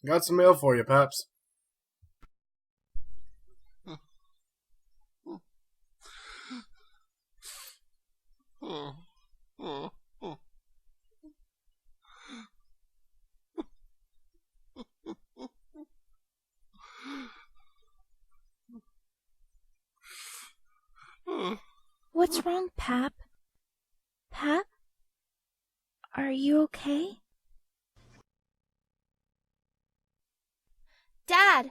Got some mail for you, Paps. What's wrong, Pap? Pap? Are you okay? Dad!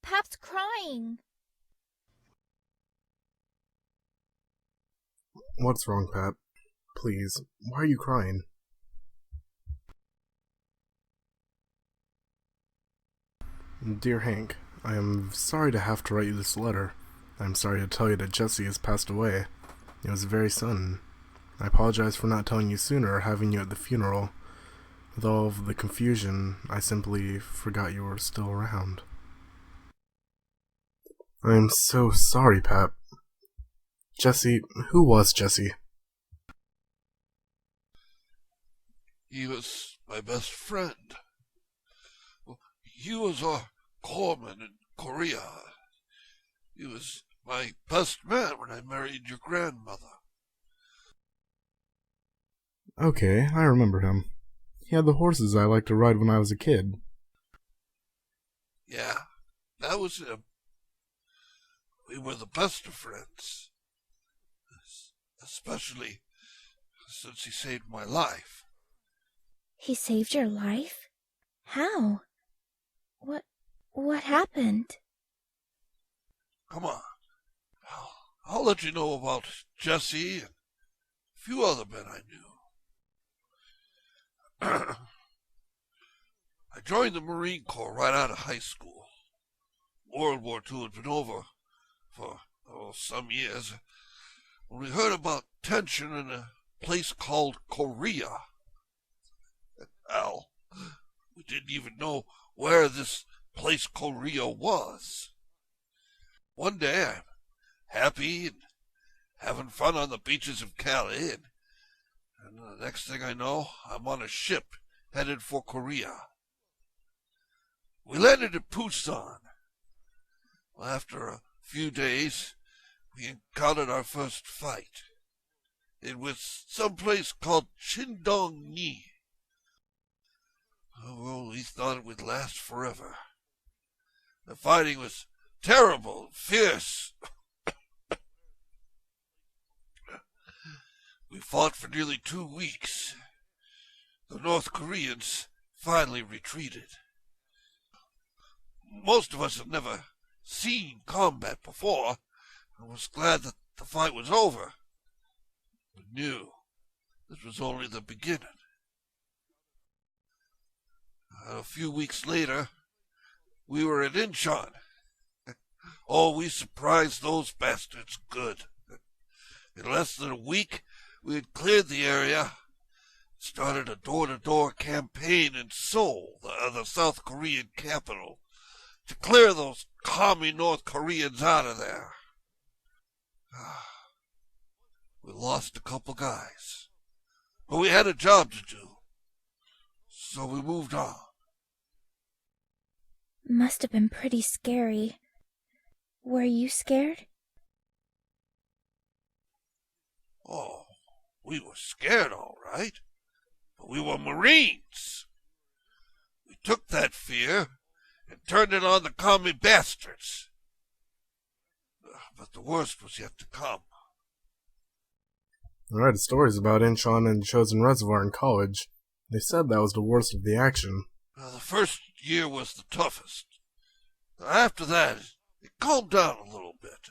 Pap's crying. What's wrong, Pap? Please, why are you crying? Dear Hank, I am sorry to have to write you this letter. I'm sorry to tell you that Jesse has passed away. It was very sudden. I apologize for not telling you sooner or having you at the funeral. With all of the confusion, I simply forgot you were still around. I'm so sorry, Pap. Jesse, who was Jesse? He was my best friend. He was a corpsman in Korea. He was my best man when I married your grandmother. Okay, I remember him. He had the horses I liked to ride when I was a kid. Yeah, that was him. We were the best of friends. Especially since he saved my life. He saved your life? How? What happened? Come on. I'll let you know about Jesse and a few other men I knew. I joined the Marine Corps right out of high school. World War II had been over for some years when we heard about tension in a place called Korea. Hell, we didn't even know where this place Korea was. One day I'm happy and having fun on the beaches of Cali, and the next thing I know, I'm on a ship headed for Korea. We landed at Busan. Well, after a few days, we encountered our first fight. It was someplace called Chindong-ni. Well, we thought it would last forever. The fighting was terrible, fierce. We fought for nearly 2 weeks. The North Koreans finally retreated. Most of us had never seen combat before, and was glad that the fight was over. We knew this was only the beginning. A few weeks later, we were at Incheon. Oh, we surprised those bastards good. In less than a week, we had cleared the area, started a door-to-door campaign in Seoul, the South Korean capital, to clear those commie North Koreans out of there. We lost a couple guys, but we had a job to do, so we moved on. Must have been pretty scary. Were you scared? Oh, we were scared, all right, but we were Marines. We took that fear and turned it on the commie bastards. But the worst was yet to come. I read stories about Incheon and Chosin Reservoir in college. They said that was the worst of the action. The first year was the toughest. After that, it calmed down a little bit.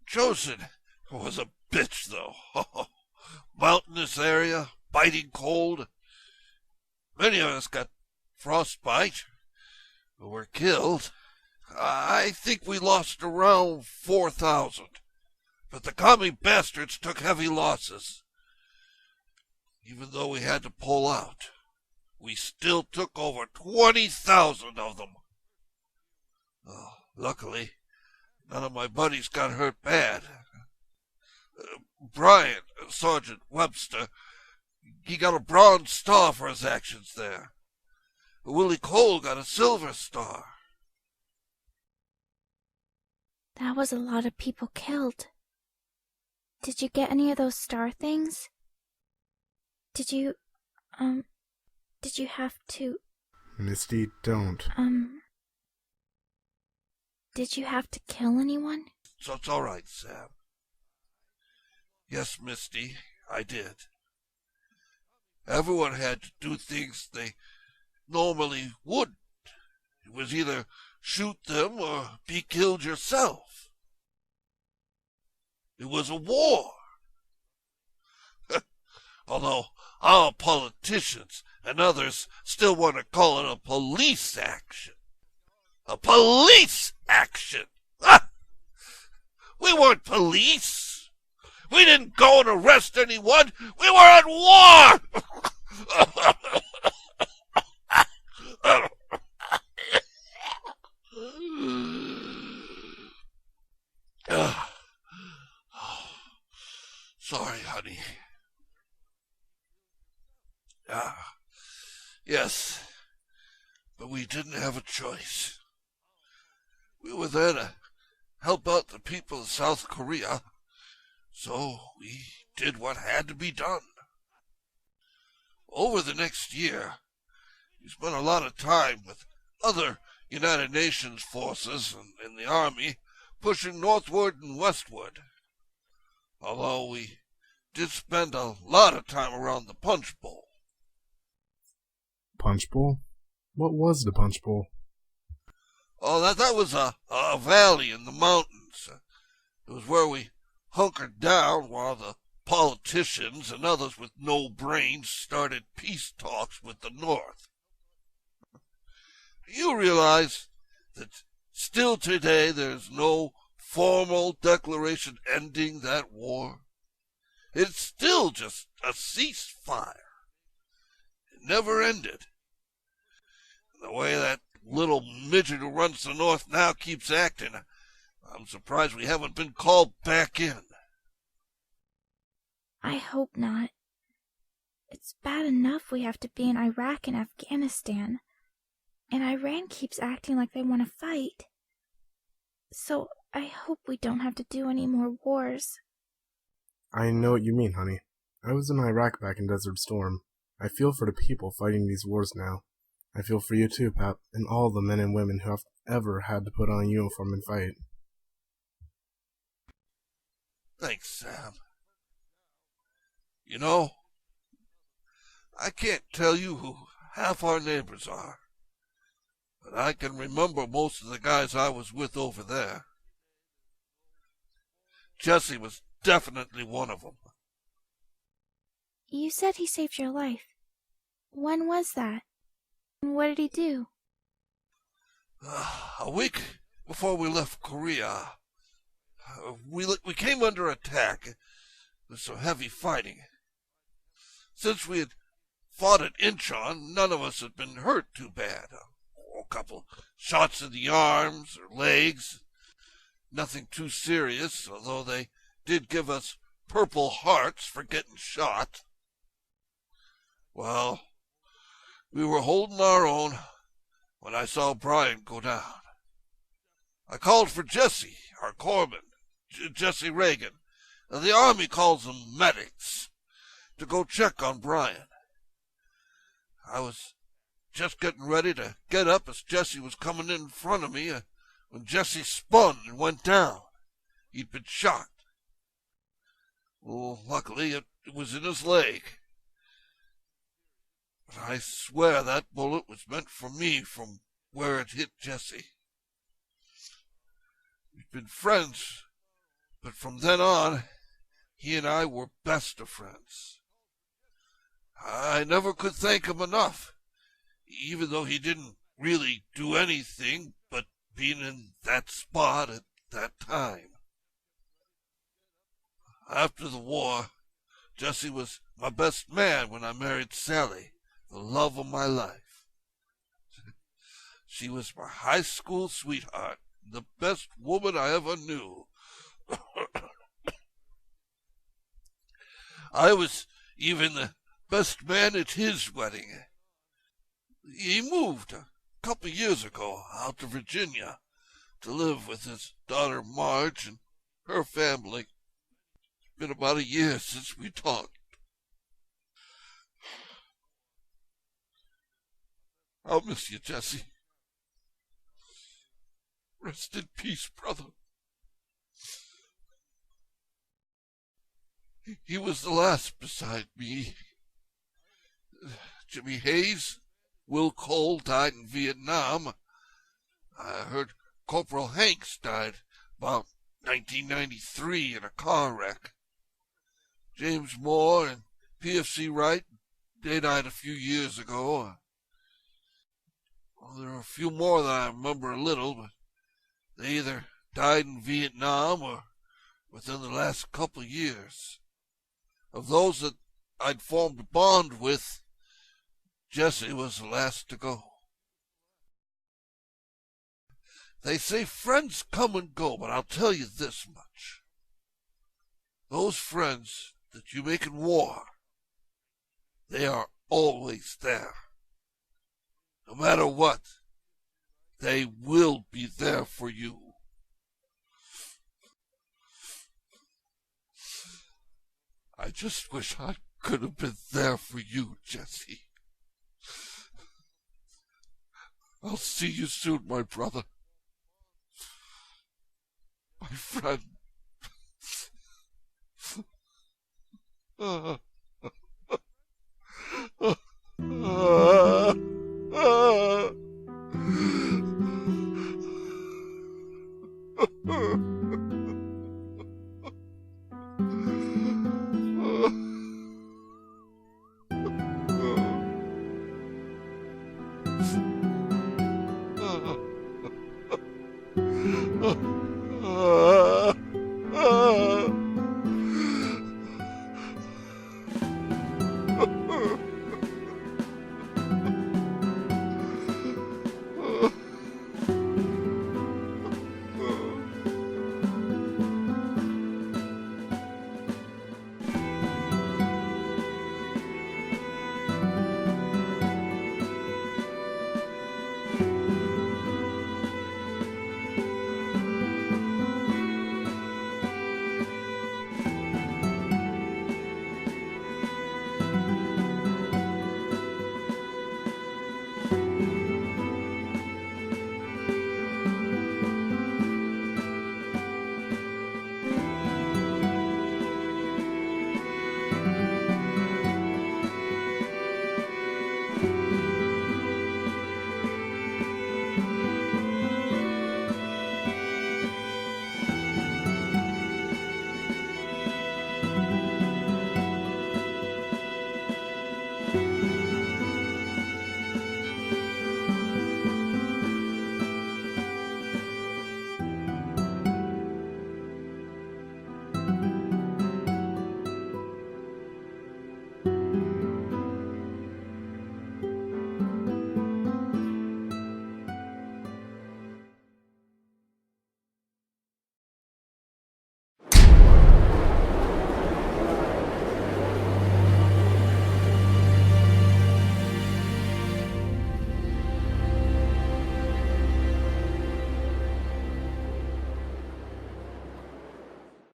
Chosin was a bitch, though. Mountainous area, biting cold. Many of us got frostbite, or were killed. I think we lost around 4,000, but the commie bastards took heavy losses. Even though we had to pull out, we still took over 20,000 of them. Luckily, none of my buddies got hurt bad. Brian, Sergeant Webster, he got a Bronze Star for his actions there. Willie Cole got a Silver Star. That was a lot of people killed. Did you get any of those star things? Did you have to, Misty, don't. did you have to kill anyone? So it's all right, Sam. Yes, Misty, I did. Everyone had to do things they normally wouldn't. It was either shoot them or be killed yourself. It was a war. Although our politicians and others still want to call it a police action. A police action! Ah! We weren't police. We didn't go and arrest anyone. We were at war! Sorry, honey. Yes, but we didn't have a choice. We were there to help out the people of South Korea, so we did what had to be done. Over the next year, we spent a lot of time with other United Nations forces and the Army pushing northward and westward. Although we did spend a lot of time around the Punch Bowl. Punch Bowl? What was the Punch Bowl? Oh, that was a valley in the mountains. It was where we hunkered down while the politicians and others with no brains started peace talks with the North. You realize that still today there's no formal declaration ending that war? It's still just a ceasefire. It never ended. The way that little midget who runs the North now keeps acting, I'm surprised we haven't been called back in. I hope not. It's bad enough we have to be in Iraq and Afghanistan, and Iran keeps acting like they want to fight. So I hope we don't have to do any more wars. I know what you mean, honey. I was in Iraq back in Desert Storm. I feel for the people fighting these wars now. I feel for you too, Pap, and all the men and women who have ever had to put on a uniform and fight. Thanks, Sam. You know, I can't tell you who half our neighbors are, but I can remember most of the guys I was with over there. Jesse was definitely one of them. You said he saved your life. When was that? And what did he do? A week before we left Korea, we came under attack. With some heavy fighting. Since we had fought at Incheon, none of us had been hurt too bad. A couple shots in the arms or legs. Nothing too serious, although they did give us Purple Hearts for getting shot. Well, we were holding our own when I saw Brian go down. I called for Jesse, our corpsman, Jesse Reagan. The Army calls them medics, to go check on Brian. I was just getting ready to get up as Jesse was coming in front of me when Jesse spun and went down. He'd been shot. Well, luckily it was in his leg. But I swear that bullet was meant for me from where it hit Jesse. We've been friends, but from then on, he and I were best of friends. I never could thank him enough, even though he didn't really do anything but being in that spot at that time. After the war, Jesse was my best man when I married Sally, the love of my life. She was my high school sweetheart, the best woman I ever knew. I was even the best man at his wedding. He moved a couple years ago out to Virginia to live with his daughter Marge and her family. It's been about a year since we talked. I'll miss you, Jesse. Rest in peace, brother. He was the last beside me. Jimmy Hayes, Will Cole died in Vietnam. I heard Corporal Hanks died about 1993 in a car wreck. James Moore and PFC Wright, they died a few years ago. Well, there are a few more that I remember a little, but they either died in Vietnam or within the last couple of years. Of those that I'd formed a bond with, Jesse was the last to go. They say friends come and go, but I'll tell you this much. Those friends that you make in war, they are always there. No matter what, they will be there for you. I just wish I could have been there for you, Jesse. I'll see you soon, my brother. My friend.